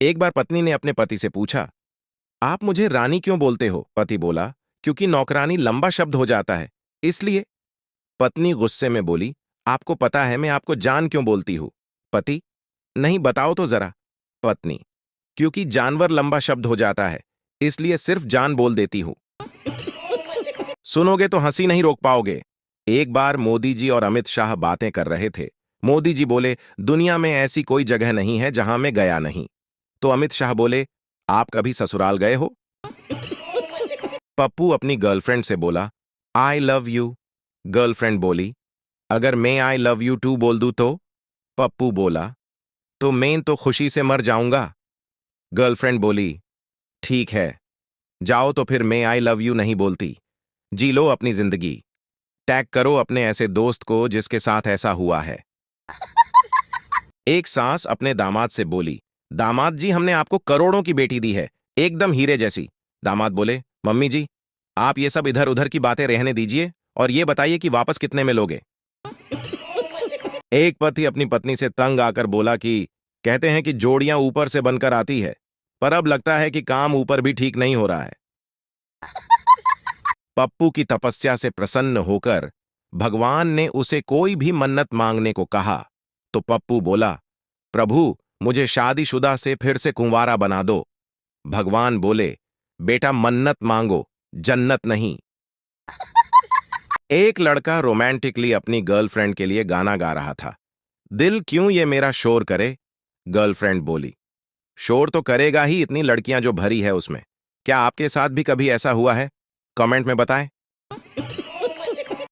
एक बार पत्नी ने अपने पति से पूछा, आप मुझे रानी क्यों बोलते हो? पति बोला, क्योंकि नौकरानी लंबा शब्द हो जाता है, इसलिए। पत्नी गुस्से में बोली, आपको पता है मैं आपको जान क्यों बोलती हूं? पति, नहीं, बताओ तो जरा। पत्नी, क्योंकि जानवर लंबा शब्द हो जाता है, इसलिए सिर्फ जान बोल देती हूं। सुनोगे तो हंसी नहीं रोक पाओगे। एक बार मोदी जी और अमित शाह बातें कर रहे थे। मोदी जी बोले, दुनिया में ऐसी कोई जगह नहीं है जहां मैं गया नहीं। तो अमित शाह बोले, आप कभी ससुराल गए हो? पप्पू अपनी गर्लफ्रेंड से बोला, आई लव यू। गर्लफ्रेंड बोली, अगर मैं आई लव यू टू बोल दूं तो? पप्पू बोला, तो मैं तो खुशी से मर जाऊंगा। गर्लफ्रेंड बोली, ठीक है, जाओ तो फिर मैं आई लव यू नहीं बोलती। जी लो अपनी जिंदगी। टैग करो अपने ऐसे दोस्त को जिसके साथ ऐसा हुआ है। एक सास अपने दामाद से बोली, दामाद जी हमने आपको करोड़ों की बेटी दी है, एकदम हीरे जैसी। दामाद बोले, मम्मी जी आप ये सब इधर उधर की बातें रहने दीजिए और ये बताइए कि वापस कितने में लोगे? एक पति अपनी पत्नी से तंग आकर बोला कि कहते हैं कि जोड़ियां ऊपर से बनकर आती है, पर अब लगता है कि काम ऊपर भी ठीक नहीं हो रहा है। पप्पू की तपस्या से प्रसन्न होकर भगवान ने उसे कोई भी मन्नत मांगने को कहा। तो पप्पू बोला, प्रभु मुझे शादीशुदा से फिर से कुंवारा बना दो। भगवान बोले, बेटा मन्नत मांगो, जन्नत नहीं। एक लड़का रोमांटिकली अपनी गर्लफ्रेंड के लिए गाना गा रहा था। दिल क्यों ये मेरा शोर करे? गर्लफ्रेंड बोली, शोर तो करेगा ही, इतनी लड़कियां जो भरी है उसमें। क्या आपके साथ भी कभी ऐसा हुआ है? कमेंट में बताएं।